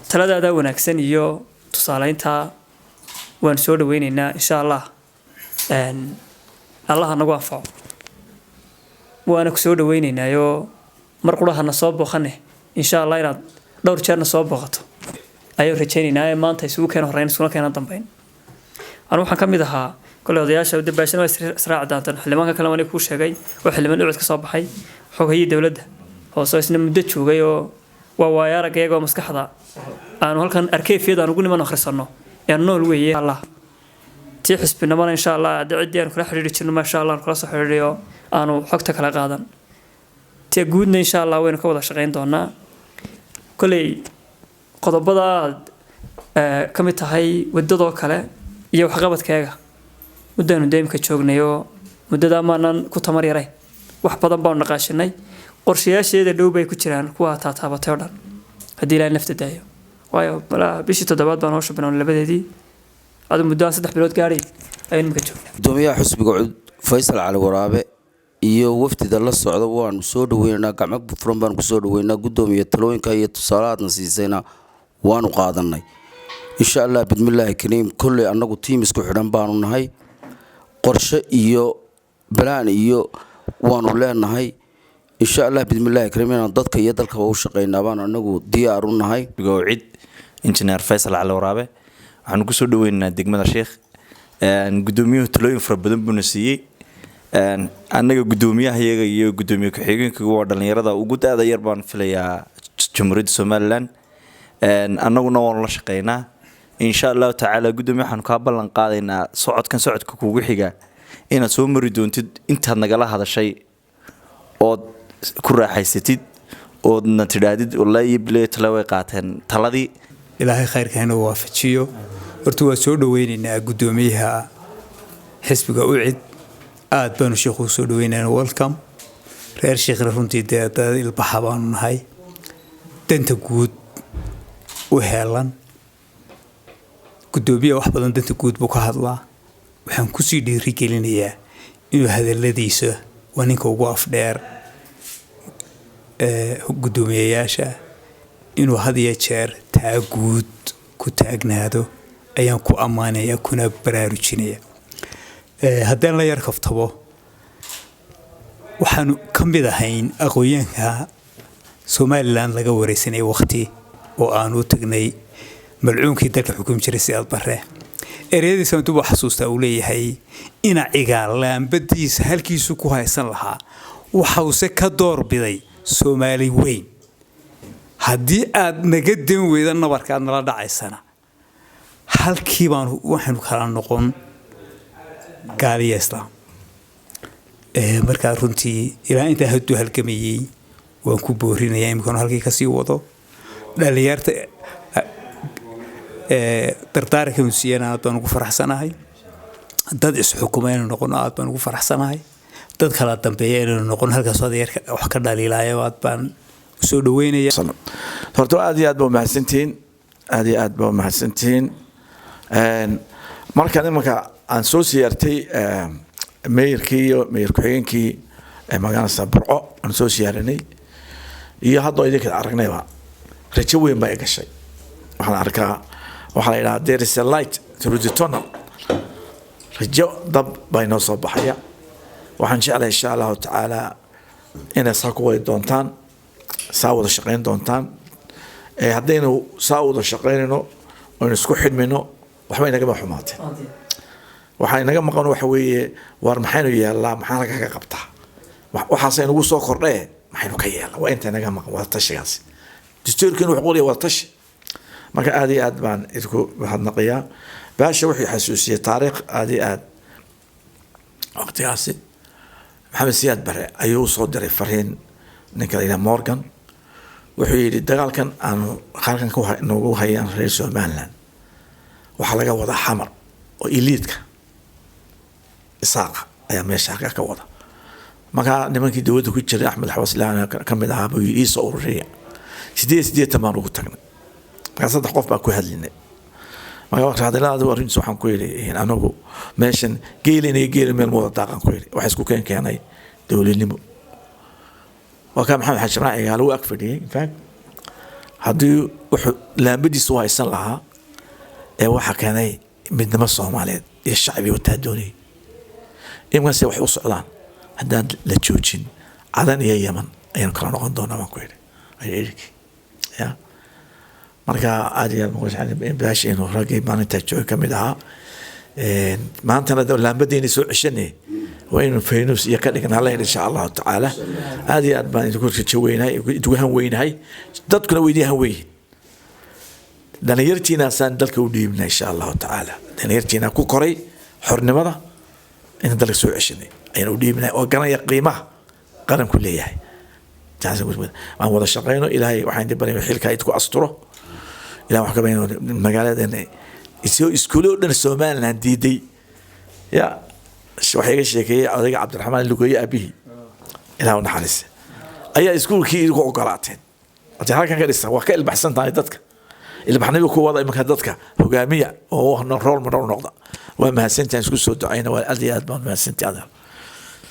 taladaada wanaagsan iyo tusaaleynta waan soo dhaweynaynaa insha Allah Allah nagu anfaco waana ku soo dhaweynaynaayo mar quraahana soo booqane insha Allah inaad dhowr jeerna soo booqato ayuu rajaynaynaa maanta isugu keen horeyn isuna keenan dambeyn anu waxaan kamid ahaa kale odayaasha dabaashan waa israac daantan xilimaanka kale waan ku sheegay oo xilimaan ucud ka soo baxay xogayay dawladda hoose isna muddo joogay oo waa waayaragayga maskaxda aanu halkan arkeefiyada aan ugu niman akhrisano ee nool weeye Allah tii xisbinimada insha Allah cidii aan kula xiriiri jirno ma sha Allah kula soo xiriiriyo aanu xogta kala qaadan tii guudna insha Allah waynu ka wada shaqeyn doonaa kulay qodobada kamid tahay wadadoo kale iyo waxqabadkaaga muddaanu deemka joognayo muddada maanan ku tamar yaray wax badan baan naqaashinay qorshayaasheeda dhow bay ku jiraan kuwa taataabatay oo dhan hadii ilaahay nafta daayo waayo bishii 7 baan hawsha banaanay labadeedii adu muddo 3 bilood gaaray ayaan ka joognaa Gudoomiyaha xusbiga Faysal Cali Waraabe iyo wafdida la socda waan soo dhaweynaa gacmo furan baan ku soo dhaweynaa Gudoomiye talooyinka iyo tusaalaadna siisayna waanu qaadanay insha Allah bidmillaahi kariim kulli anagu team isku xidhan baanu nahay qorshe iyo balaan iyo waanu leenahay insha Allah bidmillaahi kariim dadka iyo dalka u shaqeynaa baan anagu diyaar u nahay gowcid injineer Faysal Cali Waraabe waxaan ku soo dhaweynaa degmada Sheekh gudoomiyuhu talooyin fara badan buu siiyay anaga gudoomiyaha iyaga iyo gudoomiye ku-xigeenka waa dhalinyarada ugu daada yar baan filayaa Jamhuuriyadda Somaliland anaguna waan la shaqeynaa insha Allah taala gudoomiyaha waxaan ka ballan qaadaynaa socodka kugu xiga inaad soo mari doontid intaad nagala hadashay oo ku raaxaysatid oo natiraadid wallahi ibleet la way qaateen taladii ilaahay khayrkeena waafajiyo horta waa soo dhaweynaynaa gudoomiyaha xisbiga ucid aad baanu sheekhu soo dhaweynaynaa welcome reer sheekh runtii dad ilbaxa baan nahay danta guud u heelan gudoomiye wax badan danta guud buu ka hadlaa waxaan ku sii dhiirigelinayaa inuu hadaladiisa waninka ugu afdheer gudoomiyayaasha inuu had iyo jeer taa guud ku taagnaado ayaan ku ammaanaya kuna baraarujinaya haddaan la yar kaftabo waxaanu ka mid ahayn aqoonyahanka Somaliland laga wareysanay waqti oo aanu tagnay malcuunkii dalka xukum jiray si albarre ereyadiisa intuu xasuustaa uu leeyahay ina cigaalaanbadiisa halkiisu ku haysan lahaa waxa uu se ka doorbiday Soomaali weyn haddii aad naga dan weyda nabarkaad nala dhacaysana halkii baan waxaanu kala noqon gaaliya islaam markaa runtii ilaa inta haddu halgamayay waan ku boorinayaa imkaan halkii ka sii wado dhalinyarta dardaarka muusiyana aad baan ugu faraxsanahay dad isxukumayna noqon aad baan ugu faraxsanahay dad kala dambeeya inuu noqon halkaas adeerka wax ka dhaliilaayo aad baan soo dhaweynaya horta aad iyo aad baa mahadsantiin marka nimanka aan soo siyaartay mayorkii iyo mayor ku-xigeenkii magaalada Burco aan soo siyaaranay iyo hadda idinka aragnayba rajo weyn baa gashay waxaan arkaa waxa la yiraahdaa there is a light through the tunnel rajo dab bayna soo baxaya waxaan jeclahay insha Allah taala inay saako way doontaan saawada shaqeyn doontaan haddaynu saawada shaqeynayno oo isku xidhmino waxba inaga ma xumaatay waxa inaga maqan waxa weeye war maxaynu yeelaa maxaa laga qabtaa waxaas inagu soo kordhay maxaynu ka yeelaa waa inta inaga maqan waa tashigaas distoorkan wuxuu qolay waa tashi marka aad iyo aad baan idku hadnaqiyaa baasha wixii xasuusiyay taariikh aad iyo aad waqtigaasi maxamed siyaad bare ayuu soo diray fariin ninka ila Morgan wuxuu yiri dagaalkan aan halkan ku noogu hayaan reer Somaliland waxa laga wada xamar oo elite isaaqa ayaa meesha ka wada marka nimankii dawladda ku jiray Axmed Xawaslaan kamid ahaa buu ii soo ururiyay sidee tamaan ugu tagnay marka saddex qof baa ku hadlinay marka waqti hadalada warin waxaan ku yiri anagu meeshan geelinay meel wada daaqan ku yiri wax isku keenay dawladnimo وكان محمد حاج راعي قال هو أكفر in fact haddii wuxuu laambadiisa u haysan lahaa ee waxa keenay midnimo Soomaaliyeed iyo shacbi u taadoonay imankaas wax u socdaan haddaan la joojin cadan iyo Yaman ayaan kala noqon doonaa ma ku yiri ay ya marka aad iyo aad in baash inuu ragay maalinta joog ka mid ahaa maantana laambadiina soo ceshanay وين فينوس يكلك الله إن شاء الله تعالى هذه أدمان تقول تشوينها تقولها وينها تذكر وينها وين لأن يرتينا سان دلك وديمنا إن شاء الله تعالى لأن يرتينا كوكري حرن ماذا إن دلك سوء عشني أين وديمنا وقنا يقيمه قرن كلية جالس يقول ما هو الشقينه إلهي وحين دبنا يحيلك يتكو أسطره إلى وحكي بينه المجالات إنه يسوي إسكولو دن السومان عندي يا waxay sheekay adiga Cabdiraxmaan Lugoye abihi ilaahu naxariis ayaa iskuulkii ugu ogolaateen hadda halkan ka dhisa wax ka ilbaxsan tahay dadka ilbaxnimo ku wada imanka dadka hogaamiya oo role model noqda waa mahadsantahay isku soo ducayna waa aad iyo aad baan mahadsantahay